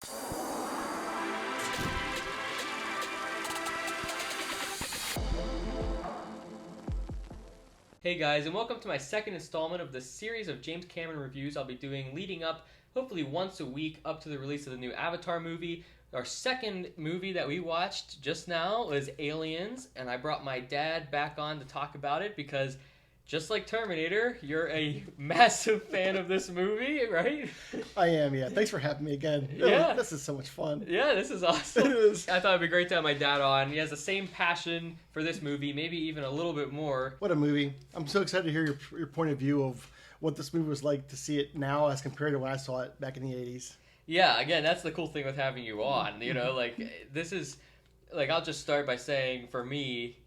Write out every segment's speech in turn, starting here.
Hey guys, and welcome to my second installment of the series of James Cameron reviews I'll be doing leading up, hopefully once a week, up to the release of the new Avatar movie. Our second movie that we watched just now was Aliens, and I brought my dad back on to talk about it because, just like Terminator, you're a massive fan of this movie, right? I am, yeah. Thanks for having me again. Yeah. This is so much fun. Yeah, this is awesome. It is. I thought it'd be great to have my dad on. He has the same passion for this movie, maybe even a little bit more. What a movie. I'm so excited to hear your point of view of what this movie was like to see it now as compared to when I saw it back in the 80s. Yeah, again, that's the cool thing with having you on. You know, like, this is, like, I'll just start by saying, for me,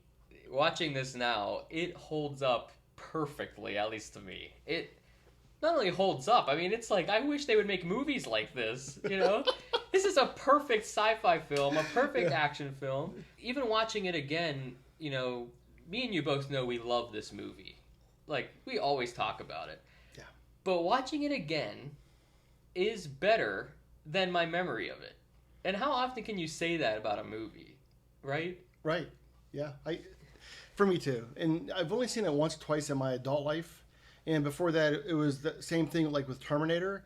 watching this now, it holds up perfectly, at least to me. It not only holds up, I mean, it's like, I wish they would make movies like this, you know? This is a perfect sci-fi film, a perfect action film. Even watching it again, you know, me and you both know we love this movie. Like, we always talk about it. Yeah. But watching it again is better than my memory of it. And how often can you say that about a movie, right? Right. Yeah. For me too. And I've only seen it once, twice in my adult life. And before that, it was the same thing like with Terminator.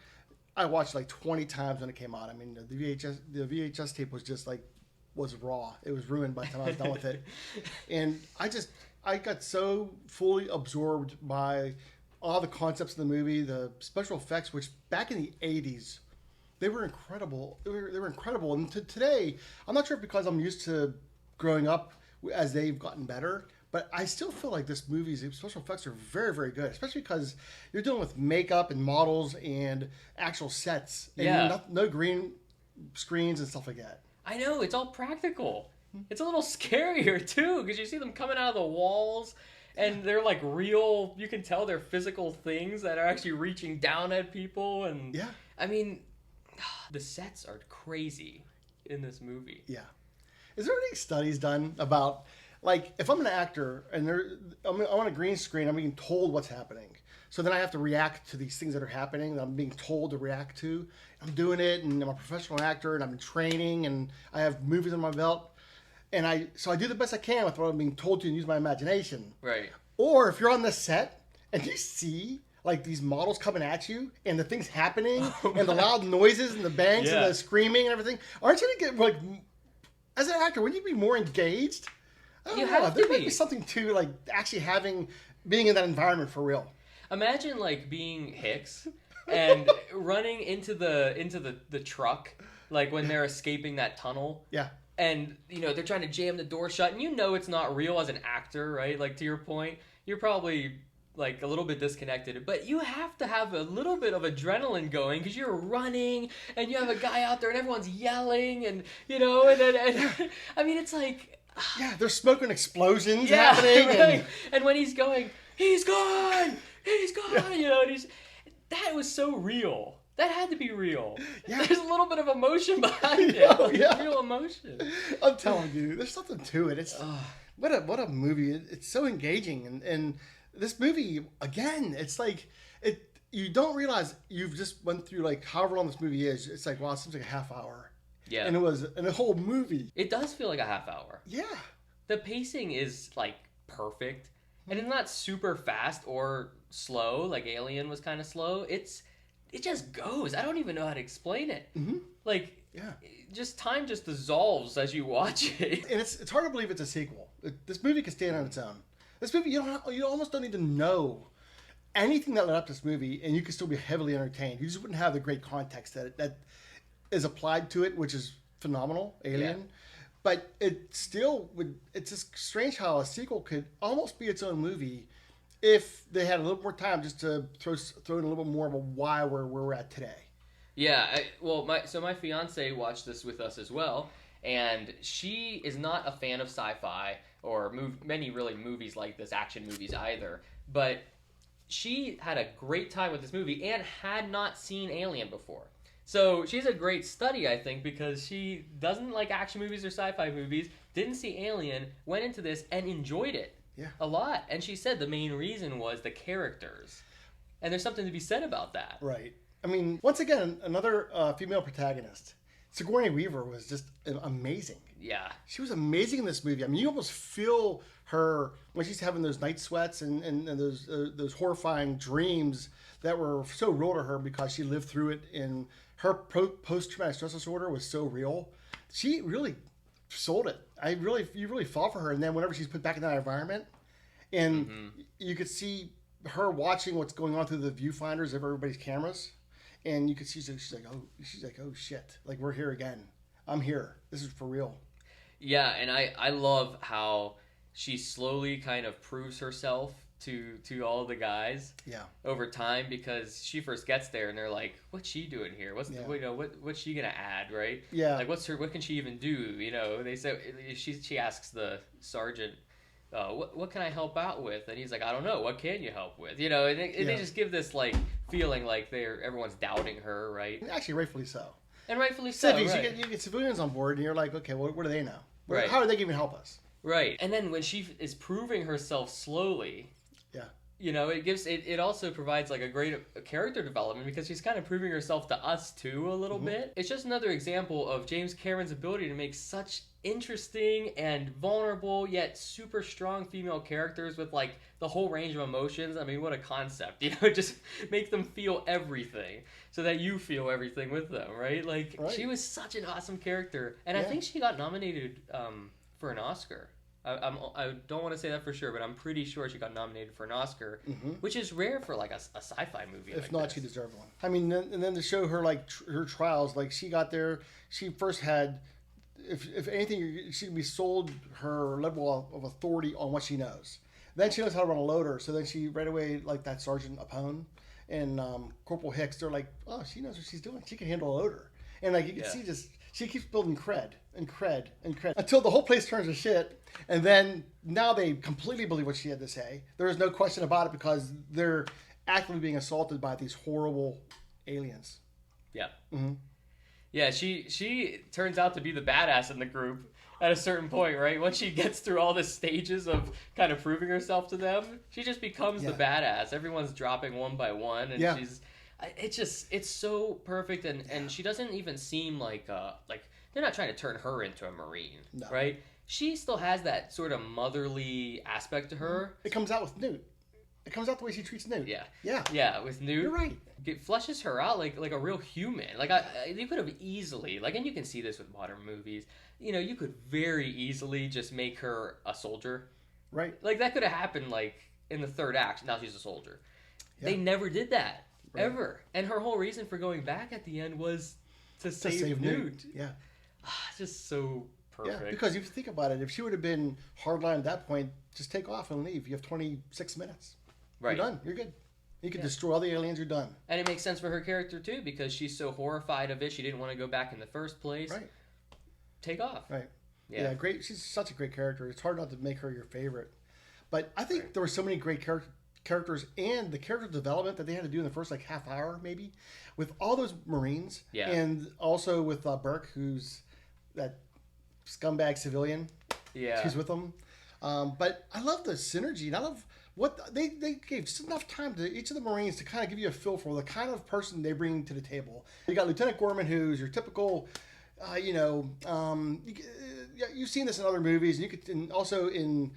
I watched like 20 times when it came out. I mean, the VHS tape was just like, was raw. It was ruined by the time I was done with it. And I got so fully absorbed by all the concepts of the movie, the special effects, which back in the 80s, they were incredible. They were incredible. And today, I'm not sure if because I'm used to growing up as they've gotten better, but I still feel like this movie's special effects are very, very good, especially because you're dealing with makeup and models and actual sets. And Yeah. no green screens and stuff like that. I know, it's all practical. It's a little scarier, too, because you see them coming out of the walls, and they're like real, you can tell they're physical things that are actually reaching down at people. And Yeah. I mean, the sets are crazy in this movie. Yeah. Is there any studies done about, like, if I'm an actor and I'm on a green screen, I'm being told what's happening. So then I have to react to these things that are happening that I'm being told to react to. I'm doing it, and I'm a professional actor, and I'm in training, and I have movies on my belt. And so I do the best I can with what I'm being told to and use my imagination. Right. Or if you're on the set and you see like these models coming at you and the things happening and the loud noises and the bangs and the screaming and everything, aren't you gonna get like, as an actor, wouldn't you be more engaged? I don't know. There might be something to like actually being in that environment for real. Imagine like being Hicks and running into the truck, like when they're escaping that tunnel. Yeah. And, you know, they're trying to jam the door shut, and you know it's not real as an actor, right? Like, to your point, you're probably, like, a little bit disconnected. But you have to have a little bit of adrenaline going, because you're running, and you have a guy out there, and everyone's yelling, and, you know, and I mean, it's like... Yeah, there's smoke and explosions happening. Right. And when he's going, he's gone! He's gone! Yeah. You know, and that was so real. That had to be real. Yeah. There's a little bit of emotion behind it. Oh, yeah. Real emotion. I'm telling you, there's something to it. It's what a movie. It's so engaging, and this movie again. It's like you don't realize you've just went through like however long this movie is. It's like, wow, it seems like a half hour. Yeah. And it was a whole movie. It does feel like a half hour. Yeah. The pacing is like perfect, and it's not super fast or slow. Like Alien was kind of slow. It just goes. I don't even know how to explain it. Mm-hmm. Like, yeah, just time just dissolves as you watch it. And it's hard to believe it's a sequel. This movie can stand on its own. This movie, you almost don't even know anything that led up to this movie, and you can still be heavily entertained. You just wouldn't have the great context that is applied to it, which is phenomenal, Alien. Yeah. But it still would. It's just strange how a sequel could almost be its own movie if they had a little more time just to throw in a little bit more of a why where we're at today. Yeah, my fiance watched this with us as well, and she is not a fan of sci-fi or many really movies like this, action movies either. But she had a great time with this movie and had not seen Alien before. So she's a great study, I think, because she doesn't like action movies or sci-fi movies, didn't see Alien, went into this and enjoyed it a lot. And she said the main reason was the characters. And there's something to be said about that. Right. I mean, once again, another female protagonist. Sigourney Weaver was just amazing. Yeah. She was amazing in this movie. I mean, you almost feel her when she's having those night sweats and those horrifying dreams that were so real to her because she lived through it. And her post-traumatic stress disorder was so real. She really sold it. You really fall for her. And then whenever she's put back in that environment, and you could see her watching what's going on through the viewfinders of everybody's cameras, and you could see she's like, oh shit, like we're here again. I'm here. This is for real. Yeah, and I love how she slowly kind of proves herself to all the guys. Yeah. Over time, because she first gets there and they're like, "What's she doing here? What's she gonna add, right? Yeah. Like what can she even do? You know?" They say she asks the sergeant, what can I help out with? And he's like, I don't know. What can you help with? You know, and they just give this like feeling like everyone's doubting her, right? Actually, rightfully so. And rightfully so. Civvies, right. you get civilians on board, and you're like, okay, what do they know? Right. How are they going to help us? Right. And then when she is proving herself slowly, you know, it also provides like a great character development because she's kind of proving herself to us too a little bit. It's just another example of James Cameron's ability to make such interesting and vulnerable yet super strong female characters with like the whole range of emotions. I mean, what a concept, you know, just make them feel everything so that you feel everything with them, right? Like she was such an awesome character, and I think she got nominated for an Oscar. I don't want to say that for sure, but I'm pretty sure she got nominated for an Oscar, which is rare for like a sci-fi movie. If not, she deserved one. I mean, and then to show her like her trials, like she got there, she first had, if anything, she'd be sold her level of authority on what she knows. Then she knows how to run a loader, so then she right away, like that Sergeant Apone and Corporal Hicks, they're like, oh, she knows what she's doing. She can handle a loader, and like you can see just. She keeps building cred and cred and cred until the whole place turns to shit. And then now they completely believe what she had to say. There is no question about it because they're actively being assaulted by these horrible aliens. Yeah. Yeah, she turns out to be the badass in the group at a certain point, right? Once she gets through all the stages of kind of proving herself to them, she just becomes the badass. Everyone's dropping one by one, and she's... It's so perfect, and she doesn't even seem like they're not trying to turn her into a Marine, right? She still has that sort of motherly aspect to her. It comes out with Newt. It comes out the way she treats Newt. Yeah, with Newt. You're right. It fleshes her out like a real human. Like you could have easily, like, and you can see this with modern movies. You know, you could very easily just make her a soldier, right? Like that could have happened like in the third act. Now she's a soldier. They never did that. Right. Ever. And her whole reason for going back at the end was to save Newt. Yeah. Just so perfect. Yeah, because if you think about it, if she would have been hardline at that point, just take off and leave. You have 26 minutes. Right. You're done. You're good. You can destroy all the aliens. You're done. And it makes sense for her character, too, because she's so horrified of it. She didn't want to go back in the first place. Right. Take off. Right. Yeah, great. She's such a great character. It's hard not to make her your favorite. But I think there were so many great characters and the character development that they had to do in the first like half hour maybe with all those Marines and also with Burke, who's that scumbag civilian. She's with them, but I love the synergy, and I love what they gave just enough time to each of the Marines to kind of give you a feel for the kind of person they bring to the table. You got Lieutenant Gorman, who's your typical you've seen this in other movies, and you could, and also in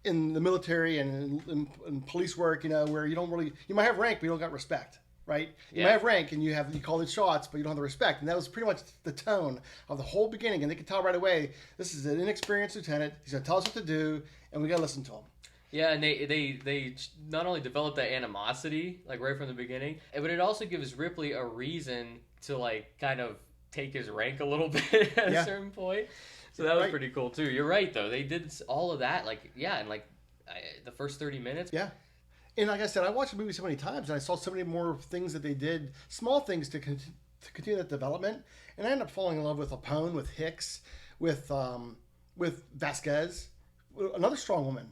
the military and in police work, you know, where you don't really, you might have rank, but you don't got respect, right? You might have rank and you call the shots, but you don't have the respect. And that was pretty much the tone of the whole beginning. And they could tell right away, this is an inexperienced lieutenant. He's going to tell us what to do, and we got to listen to him. Yeah, and they not only developed that animosity, like right from the beginning, but it also gives Ripley a reason to like kind of take his rank a little bit at a certain point. So that was pretty cool too. You're right though. They did all of that in like the first 30 minutes. Yeah. And like I said, I watched the movie so many times and I saw so many more things that they did, small things to continue that development. And I ended up falling in love with Apone, with Hicks, with Vasquez, another strong woman.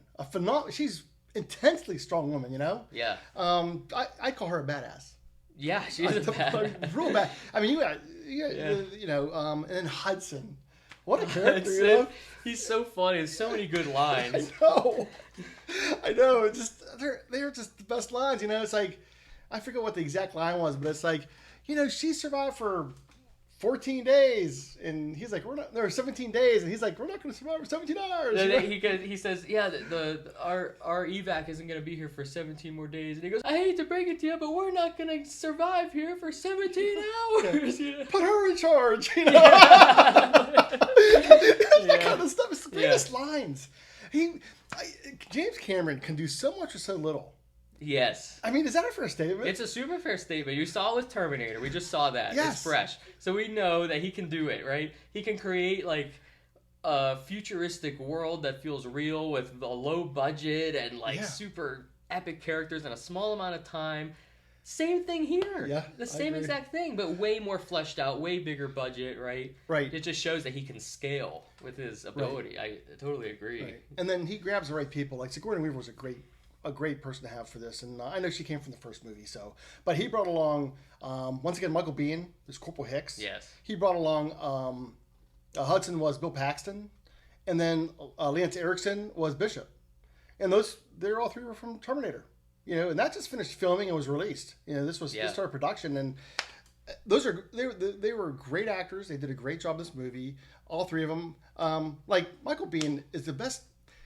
She's intensely strong woman, you know? Yeah. I call her a badass. Yeah, she's a badass. Real bad. I mean, and then Hudson. What a character, you know? He's so funny. There's so many good lines. I know. It's just they're just the best lines, you know? It's like, I forget what the exact line was, but it's like, you know, she survived for 14 days, and he's like, we're not. There are 17 days, and he's like, we're not going to survive for 17 hours. He says, yeah, our evac isn't going to be here for 17 more days, and he goes, I hate to break it to you, but we're not going to survive here for 17 hours. Yeah. Put her in charge. You know, that kind of stuff. It's the greatest lines. James Cameron can do so much with so little. Yes. I mean, is that a fair statement? It's a super fair statement. You saw it with Terminator. We just saw that. Yes. It's fresh. So we know that he can do it, right? He can create, like, a futuristic world that feels real with a low budget and, like, super epic characters in a small amount of time. Same thing here. Yeah, the same exact thing, but way more fleshed out, way bigger budget, right? Right. It just shows that he can scale with his ability. Right. I totally agree. Right. And then he grabs the right people. Like Sigourney Weaver was a great person to have for this, and I know she came from the first movie. So, but he brought along once again Michael Biehn, there's Corporal Hicks. Yes. He brought along Hudson was Bill Paxton, and then Lance Erickson was Bishop, and they're all three were from Terminator. You know, and that just finished filming and was released. You know, this started production, and they were great actors. They did a great job in this movie. All three of them. Like Michael Biehn is the best.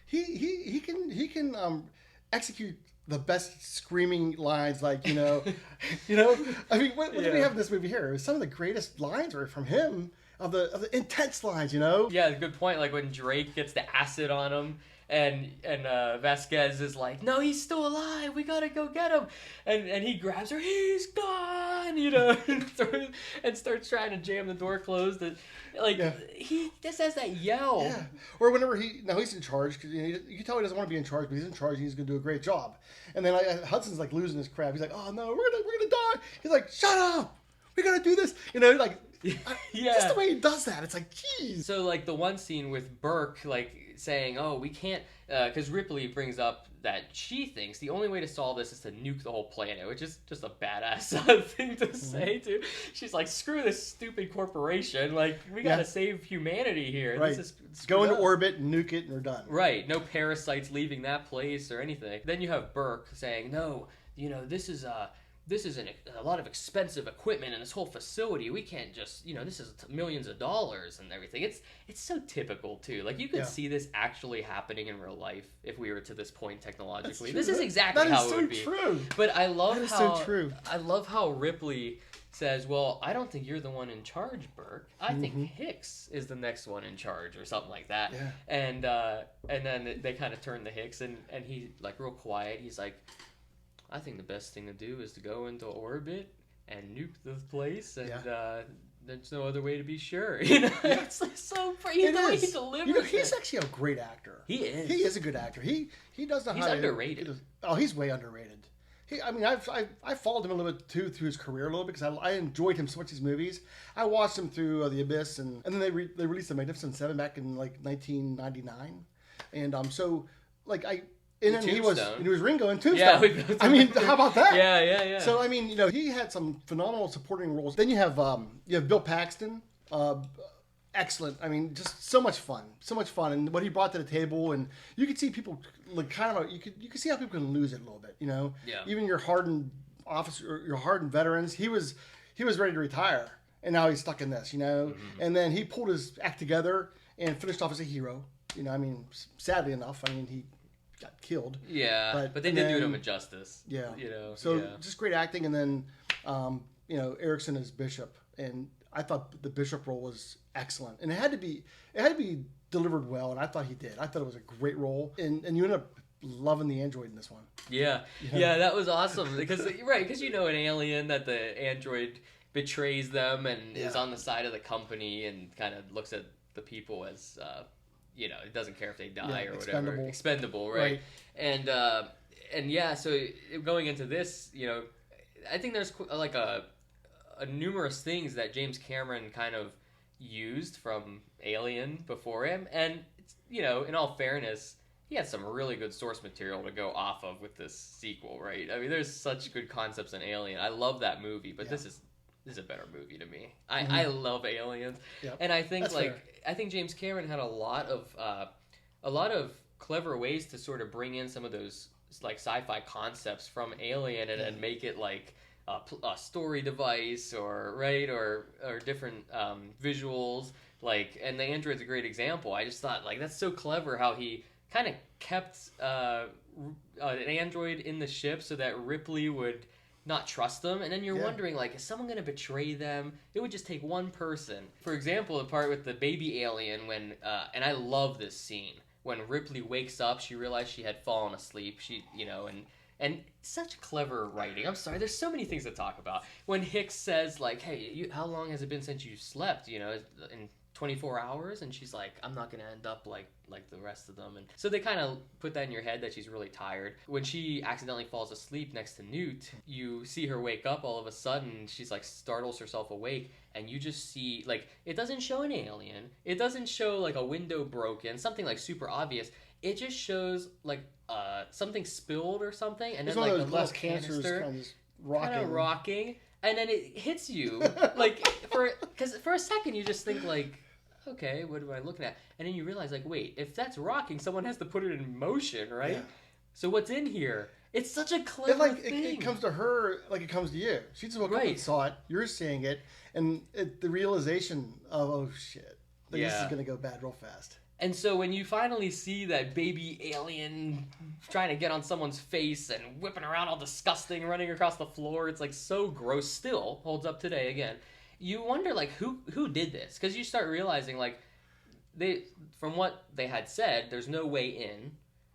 He can execute the best screaming lines. Like you know. I mean, what do we have in this movie here? Some of the greatest lines were from him. Of the intense lines. You know. Yeah, good point. Like when Drake gets the acid on him. And Vasquez is like, no, he's still alive. We gotta go get him. And he grabs her. He's gone, you know, and starts trying to jam the door closed. And he just has that yell. Yeah. Or whenever he's in charge, because you can tell he doesn't want to be in charge, but he's in charge and he's gonna do a great job. And then Hudson's like losing his crap. He's like, oh no, we're gonna die. He's like, shut up. We gotta do this. You know, like. Just the way he does that, it's like, geez. So, like, the one scene with Burke, like, saying, oh, we can't, because Ripley brings up that she thinks the only way to solve this is to nuke the whole planet, which is just a badass thing to say, too. She's like, screw this stupid corporation. Like, we gotta save humanity here. Right. This is go into orbit, nuke it, and we're done. Right. No parasites leaving that place or anything. Then you have Burke saying, no, you know, this is a lot of expensive equipment in this whole facility. We can't just, this is millions of dollars and everything. It's so typical, too. Like, you could see this actually happening in real life if we were to this point technologically. This is exactly how it would be. True. But I love so true. I love how Ripley says, well, I don't think you're the one in charge, Burke. I think Hicks is the next one in charge or something like that. Yeah. And then they kind of turn to Hicks and he, like, real quiet. He's like, I think the best thing to do is to go into orbit and nuke the place, and there's no other way to be sure. It's like so pretty the way he delivers. He's actually a great actor. He is. He is a good actor. He does not. He's underrated. He's way underrated. I followed him a little bit too through his career a little bit because I enjoyed him so much. These movies, I watched him through The Abyss, and then they released The Magnificent Seven back in like 1999, and so like I. And then he was Ringo in Tombstone. Yeah, I mean, how about that? Yeah. So I mean, he had some phenomenal supporting roles. Then you have Bill Paxton, excellent. I mean, just so much fun, and what he brought to the table, and you could see people like you could see how people can lose it a little bit. Yeah. Even your hardened officer, your hardened veterans. He was ready to retire, and now he's stuck in this. And then he pulled his act together and finished off as a hero. I mean, sadly enough, he got killed. Yeah, but they did do him justice. Yeah. Just great acting, and then Erickson as Bishop, and I thought the Bishop role was excellent, and it had to be delivered well, and I thought he did. I thought it was a great role, and you end up loving the android in this one. Yeah, that was awesome because an alien that the android betrays them and is on the side of the company and kind of looks at the people as. It doesn't care if they die or whatever. Expendable, right? And so going into this, I think there's like a numerous things that James Cameron kind of used from Alien before him, and in all fairness, he had some really good source material to go off of with this sequel, right? I mean, there's such good concepts in Alien. I love that movie, but this is a better movie to me. I love Aliens, and I think I think James Cameron had a lot of clever ways to sort of bring in some of those like sci-fi concepts from Alien and make it like a story device or different visuals. Like, and the android's a great example. I just thought, like, that's so clever how he kind of kept an android in the ship so that Ripley would not trust them. And then you're wondering, like, is someone going to betray them? It would just take one person. For example, the part with the baby alien when, and I love this scene, when Ripley wakes up, she realized she had fallen asleep. And such clever writing. I'm sorry, there's so many things to talk about. When Hicks says, like, hey, how long has it been since you slept? In 24 hours? And she's like, I'm not going to end up like the rest of them. And so they kind of put that in your head that she's really tired. When she accidentally falls asleep next to Newt, you see her wake up all of a sudden. She's like startles herself awake, and you just see, like, it doesn't show an alien. It doesn't show like a window broken, something like super obvious. It just shows like something spilled or something, and then like a little canister kind of rocking, and then it hits you like because for a second you just think like, okay, what am I looking at? And then you realize, like, wait, if that's rocking, someone has to put it in motion, right? Yeah. So what's in here? It's such a clever thing. It comes to her like it comes to you. She just woke up and saw it. You're seeing it, and the realization of, oh shit, this is gonna go bad real fast. And so when you finally see that baby alien trying to get on someone's face and whipping around all disgusting, running across the floor, it's like so gross. Still holds up today again. You wonder, like, who did this? Because you start realizing, like, from what they had said, there's no way in.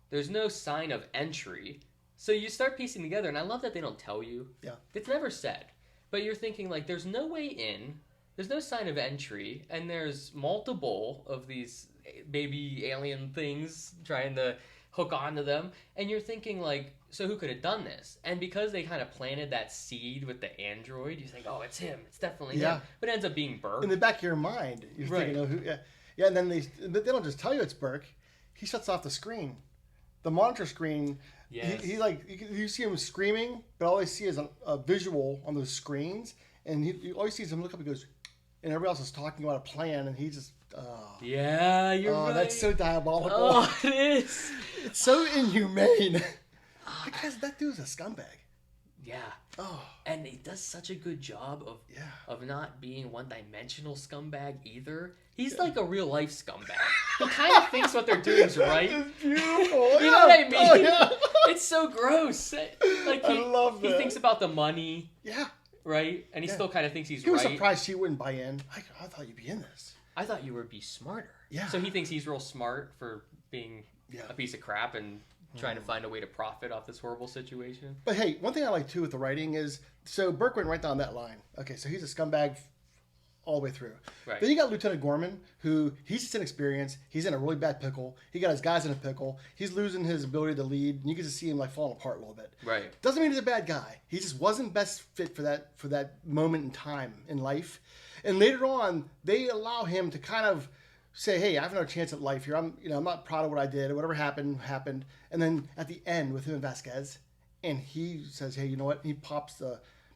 There's no sign of entry. So you start piecing together, and I love that they don't tell you. Yeah. It's never said. But you're thinking, like, there's no way in. There's no sign of entry. And there's multiple of these baby alien things trying to hook onto them. And you're thinking, like, so who could have done this? And because they kind of planted that seed with the android, you think, oh, it's him. It's definitely him. But it ends up being Burke. In the back of your mind, you're thinking, oh, who? Yeah. And then they don't just tell you it's Burke. He shuts off the screen, the monitor screen. Yes. He like you see him screaming, but all I see is a visual on those screens, and you always see him look up and goes, and everybody else is talking about a plan, and he just. Yeah, you're right. That's so diabolical. Oh, it is. It's so inhumane. That dude's a scumbag. Yeah. Oh. And he does such a good job of not being one-dimensional scumbag either. He's like a real-life scumbag. He kind of thinks what they're doing is right. It's beautiful. You know what I mean? Oh, yeah. It's so gross. Like I love that. He thinks about the money. Yeah. Right? And he still kind of thinks he's right. He was surprised she wouldn't buy in. I thought you'd be in this. I thought you would be smarter. Yeah. So he thinks he's real smart for being a piece of crap and trying to find a way to profit off this horrible situation. But hey, one thing I like too with the writing is, so Burke went right down that line. Okay, so he's a scumbag all the way through. Right. Then you got Lieutenant Gorman, who he's just inexperienced. He's in a really bad pickle. He got his guys in a pickle. He's losing his ability to lead. And you get to see him like falling apart a little bit. Right. Doesn't mean he's a bad guy. He just wasn't best fit for that moment in time in life. And later on, they allow him to kind of say, "Hey, I have another chance at life here. I'm not proud of what I did. Whatever happened. And then at the end with him and Vasquez, and he says, "Hey, you know what?" He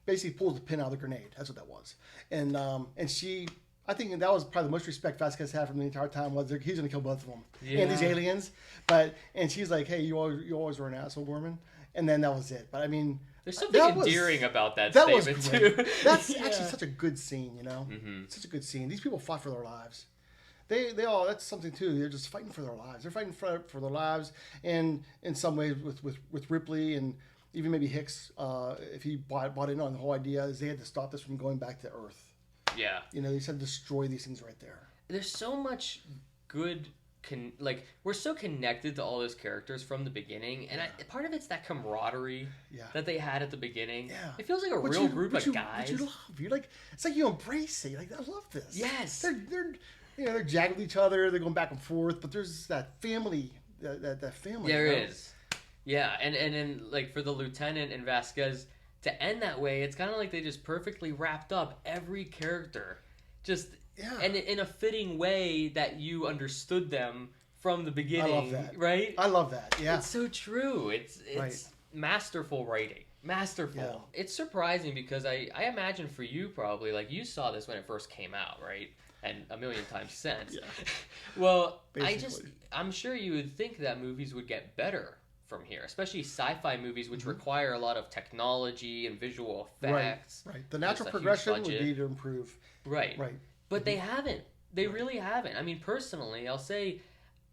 basically pulls the pin out of the grenade. That's what that was. And she, I think that was probably the most respect Vasquez had from the entire time, was he's going to kill both of them and these aliens. And she's like, "Hey, you always were an asshole, Gorman." And then that was it. But I mean, there's something endearing about that statement too. That's actually such a good scene, Such a good scene. These people fought for their lives. They all, that's something too. They're just fighting for their lives. They're fighting for their lives, and in some ways with Ripley and even maybe Hicks, if he bought in on the whole idea, is they had to stop this from going back to Earth. Yeah. They said destroy these things right there. There's so much good. We're so connected to all those characters from the beginning, and part of it's that camaraderie that they had at the beginning. Yeah. It feels like a real group of guys. But you love. You're like, it's like you embrace it. You're like, I love this. Yes. They're jagged with each other. They're going back and forth, but there's that family, that family. There is. Yeah, and then like for the lieutenant and Vasquez to end that way, it's kind of like they just perfectly wrapped up every character, and in a fitting way that you understood them from the beginning. I love that. Right? I love that. Yeah, it's so true. It's masterful writing. Masterful. Yeah. It's surprising because I imagine for you probably, like, you saw this when it first came out, right? And a million times since. Yeah. Well, basically. I'm sure you would think that movies would get better from here, especially sci-fi movies, which require a lot of technology and visual Right. effects. Right. The natural progression would be to improve. Right. Right. But they haven't. They really haven't. I mean, personally, I'll say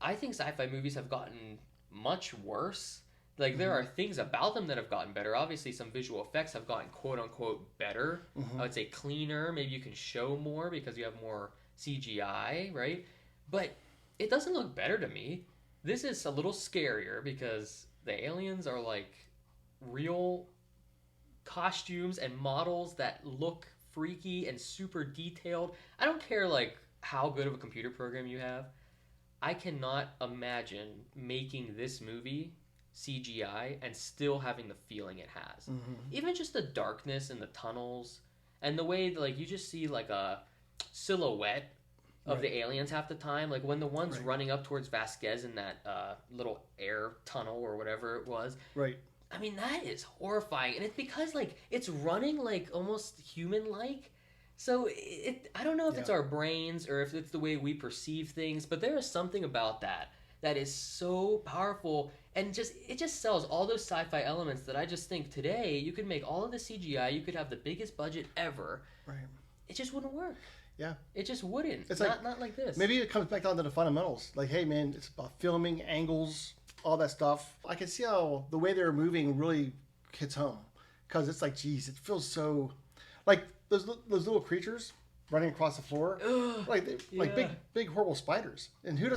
I think sci-fi movies have gotten much worse. Like, there are things about them that have gotten better. Obviously, some visual effects have gotten quote-unquote better. I would say cleaner. Maybe you can show more because you have more CGI, right? But it doesn't look better to me. This is a little scarier because the aliens are, like, real costumes and models that look freaky and super detailed. I don't care, like, how good of a computer program you have. I cannot imagine making this movie CGI and still having the feeling it has. Even just the darkness in the tunnels and the way, like, you just see, like, a silhouette of the aliens half the time. Like, when the one's running up towards Vasquez in that little air tunnel or whatever it was. Right. I mean, that is horrifying. And it's because, like, it's running, like, almost human-like. So I don't know if it's our brains or if it's the way we perceive things, but there is something about that is so powerful, and it just sells all those sci-fi elements that I just think today you could make all of the CGI, you could have the biggest budget ever. Right. It just wouldn't work. Yeah. It just wouldn't. It's not like this. Maybe it comes back down to the fundamentals. Like, hey, man, it's about filming, angles, all that stuff. I can see how the way they're moving really hits home. Because it's like, geez, it feels so... Like, those little creatures running across the floor, like big horrible spiders. And who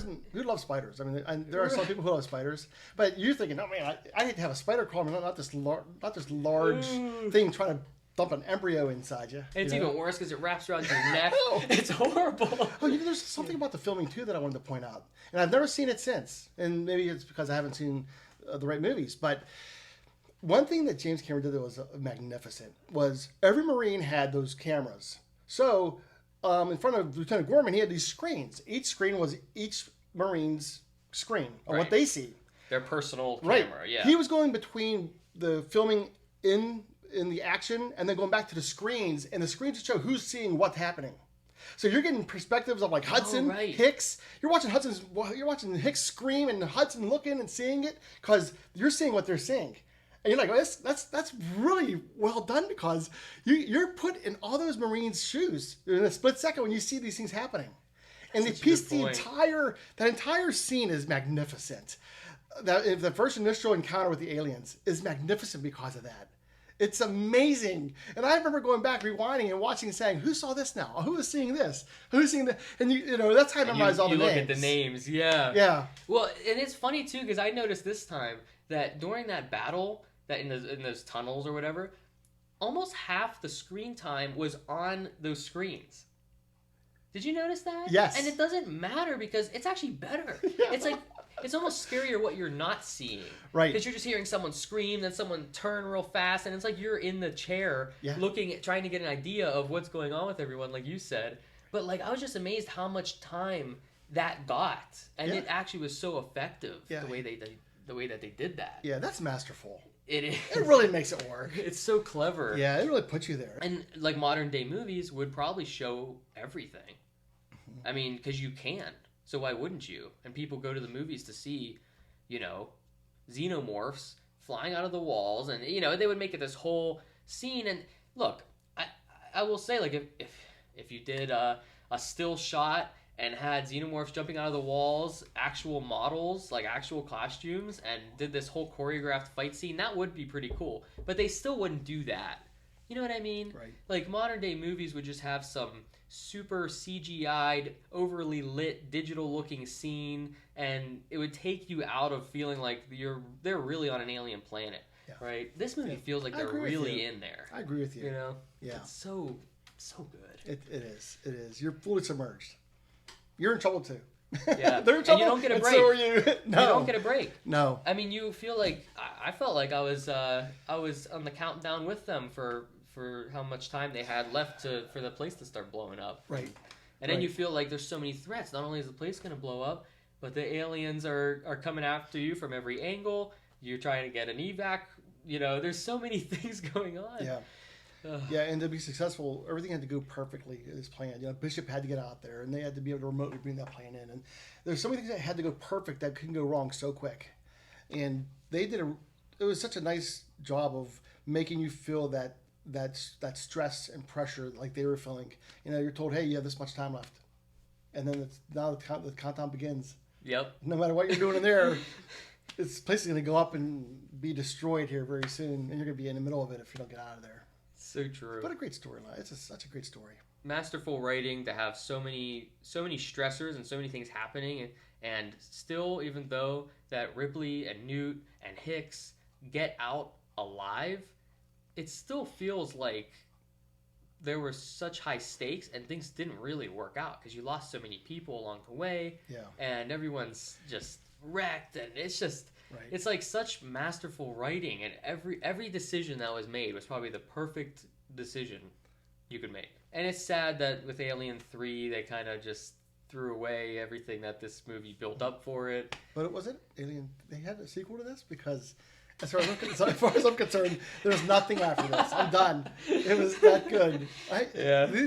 loves spiders? I mean, there are some people who love spiders, but you're thinking, oh man, I hate to have a spider crawl, not this large thing trying to dump an embryo inside you. And it's even worse because it wraps around your neck. It's horrible. Oh, there's something about the filming too that I wanted to point out, and I've never seen it since. And maybe it's because I haven't seen the right movies, but. One thing that James Cameron did that was magnificent was every Marine had those cameras. So in front of Lieutenant Gorman, he had these screens. Each screen was each Marine's screen of what they see. Their personal camera, yeah. He was going between the filming in the action and then going back to the screens, and the screens would show who's seeing what's happening. So you're getting perspectives of like Hudson, Hicks. You're watching Hicks scream and Hudson looking and seeing it because you're seeing what they're seeing. And you're like, well, that's really well done because you're put in all those Marines' shoes in a split second when you see these things happening. And they piece that entire scene is magnificent. The first initial encounter with the aliens is magnificent because of that. It's amazing. And I remember going back, rewinding and watching and saying, who saw this now? Who is seeing this? Who's seeing that? And that's how I memorize all the names. You look at the names, yeah. Yeah. Well, and it's funny too, because I noticed this time that during that battle, that in those tunnels or whatever, almost half the screen time was on those screens. Did you notice that? Yes. And it doesn't matter because it's actually better. Yeah. It's like, it's almost scarier what you're not seeing. Right. Because you're just hearing someone scream, then someone turn real fast, and it's like you're in the chair trying to get an idea of what's going on with everyone, like you said. But like, I was just amazed how much time that got. And it actually was so effective, the way that they did that. Yeah, that's masterful. It is. It really makes it work. It's so clever. Yeah, it really puts you there. And like modern day movies would probably show everything. I mean, because you can. So why wouldn't you? And people go to the movies to see, xenomorphs flying out of the walls, and they would make it this whole scene. And look, I will say, like, if you did a still shot and had xenomorphs jumping out of the walls, actual models, like actual costumes, and did this whole choreographed fight scene, that would be pretty cool. But they still wouldn't do that. You know what I mean? Right. Like, modern day movies would just have some super CGI'd, overly lit, digital-looking scene, and it would take you out of feeling like they're really on an alien planet, right? This movie feels like they're really in there. I agree with you. Yeah. It's so good. It is. It is. You're fully submerged. You're in trouble too. Yeah. They're in trouble, and you don't get a break. So are you. No. You don't get a break. No. I mean, you feel like I felt like I was on the countdown with them for how much time they had left for the place to start blowing up. Right. And then you feel like there's so many threats. Not only is the place going to blow up, but the aliens are coming after you from every angle. You're trying to get an evac. There's so many things going on. Yeah. Yeah, and to be successful, everything had to go perfectly as planned. Bishop had to get out there, and they had to be able to remotely bring that plane in. And there's so many things that had to go perfect that couldn't go wrong so quick. and they did it was such a nice job of making you feel that stress and pressure like they were feeling. You know, you're told, hey, you have this much time left, and then now the countdown begins. Yep. No matter what you're doing in there, this place is going to go up and be destroyed here very soon, and you're going to be in the middle of it if you don't get out of there. So true. But a great storyline. It's such a great story. Masterful writing to have so many stressors and so many things happening, and still, even though that Ripley and Newt and Hicks get out alive, it still feels like there were such high stakes and things didn't really work out because you lost so many people along the way. Yeah. And everyone's just wrecked, and it's just Right. it's like such masterful writing, and every decision that was made was probably the perfect decision you could make. And it's sad that with Alien 3 they kind of just threw away everything that this movie built up for it. But was it Alien? They had a sequel to this? Because as far as I'm concerned, there's nothing after this. I'm done. It was that good.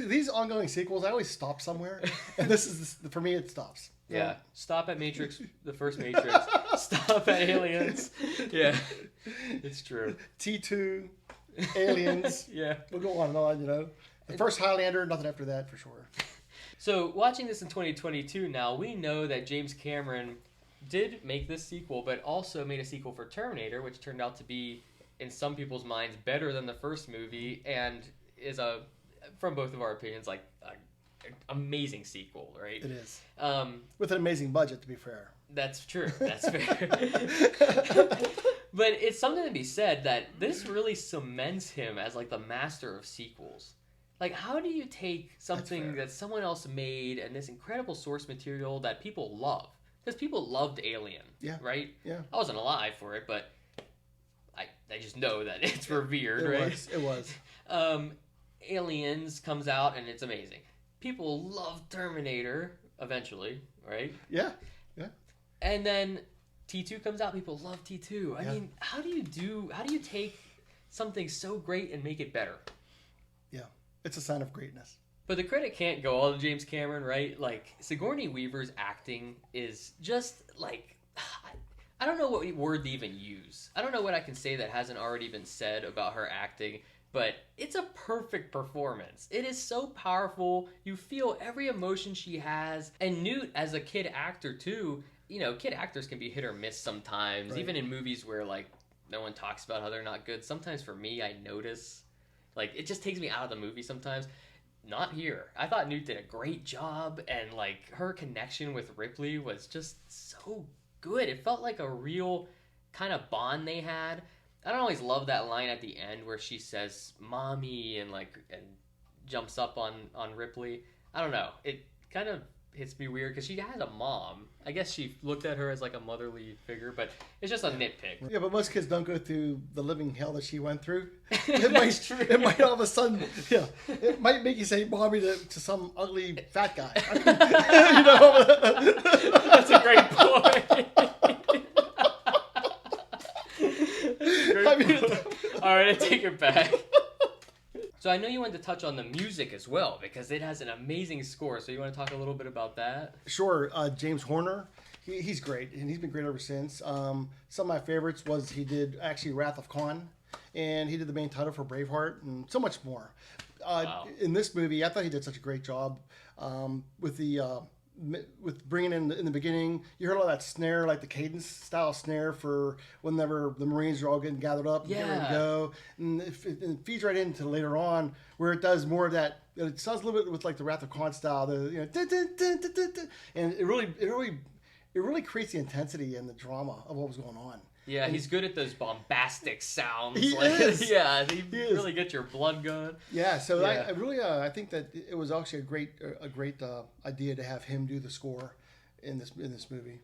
These ongoing sequels, I always stop somewhere, and this is for me. It stops. Yeah. Stop at Matrix, the first Matrix. Stop at Aliens. Yeah, it's true. T2, Aliens. Yeah. We'll go on and on. You know, the first Highlander. Nothing after that for sure. So watching this in 2022 now, we know that James Cameron did make this sequel, but also made a sequel for Terminator, which turned out to be, in some people's minds, better than the first movie, and is from both of our opinions, like an amazing sequel, right? It is. With an amazing budget, to be fair. That's true. That's fair. But it's something to be said that this really cements him as like the master of sequels. Like, how do you take something that someone else made and this incredible source material that people love? Because people loved Alien, right? Yeah. I wasn't alive for it, but I just know that it's revered, right? It was. Aliens comes out and it's amazing. People love Terminator eventually, right? Yeah. And then T2 comes out, people love T2. I mean, how do you take something so great and make it better? Yeah. It's a sign of greatness. But the credit can't go all to James Cameron, right? Like, Sigourney Weaver's acting is just, like, I don't know what word to even use. I don't know what I can say that hasn't already been said about her acting, but it's a perfect performance. It is so powerful. You feel every emotion she has. And Newt, as a kid actor, too, you know, kid actors can be hit or miss sometimes, right. Even in movies where, like, no one talks about how they're not good. Sometimes for me, I notice. Like, it just takes me out of the movie sometimes. Not here. I thought Newt did a great job, and, like, her connection with Ripley was just so good. It felt like a real kind of bond they had. I don't always love that line at the end where she says, "Mommy," and jumps up on Ripley. I don't know. It kind of hits me weird because she has a mom. I guess she looked at her as like a motherly figure, but it's just a nitpick. Yeah, but most kids don't go through the living hell that she went through. That's true. It might all of a sudden, it might make you say "mommy" to some ugly fat guy. I mean, you know, that's a great point. All right, I take it back. So I know you wanted to touch on the music as well, because it has an amazing score. So you want to talk a little bit about that? Sure. James Horner, he's great, and he's been great ever since. Some of my favorites was he did actually Wrath of Khan, and he did the main title for Braveheart, and so much more. Wow. In this movie, I thought he did such a great job with bringing in the beginning. You heard all that snare, like the cadence style snare for whenever the Marines are all getting gathered up and getting ready to go. And it feeds right into later on where it does more of that. It sounds a little bit with like the Wrath of Khan style, and it really creates the intensity and the drama of what was going on. Yeah, he's good at those bombastic sounds. He is. Yeah, he really gets your blood going. Yeah, so yeah. I really I think that it was actually a great idea to have him do the score in this movie.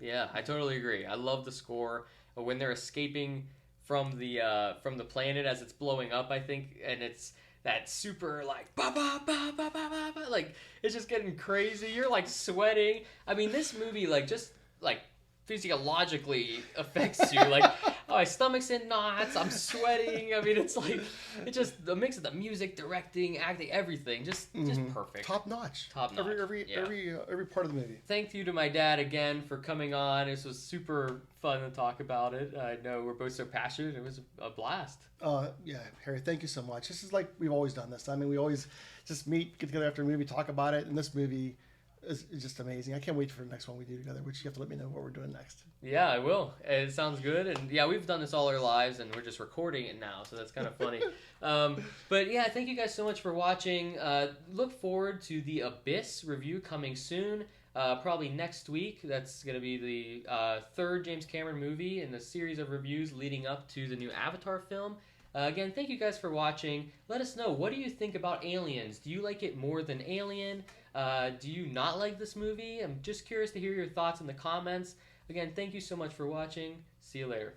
Yeah, I totally agree. I love the score when they're escaping from the planet as it's blowing up. I think, and it's that super like ba ba ba ba ba ba ba, like it's just getting crazy. You're like sweating. I mean, this movie just physiologically affects you. Like, Oh, my stomach's in knots. I'm sweating. I mean, it's like it just the mix of the music, directing, acting, everything, just perfect. Top notch. Top notch. Every part of the movie. Thank you to my dad again for coming on. This was super fun to talk about it. I know we're both so passionate. It was a blast. Yeah, Harry, thank you so much. This is like we've always done this. I mean, we always just meet, get together after a movie, talk about it, and this movie is just amazing. I can't wait for the next one we do together, which you have to let me know what we're doing next. Yeah, I will. It sounds good. And yeah, we've done this all our lives, and we're just recording it now, so that's kind of funny. But yeah, thank you guys so much for watching. Look forward to the Abyss review coming soon. Probably next week. That's going to be the third James Cameron movie in the series of reviews leading up to the new Avatar film. Again, thank you guys for watching. Let us know, what do you think about Aliens? Do you like it more than Alien? Do you not like this movie? I'm just curious to hear your thoughts in the comments. Again, thank you so much for watching. See you later.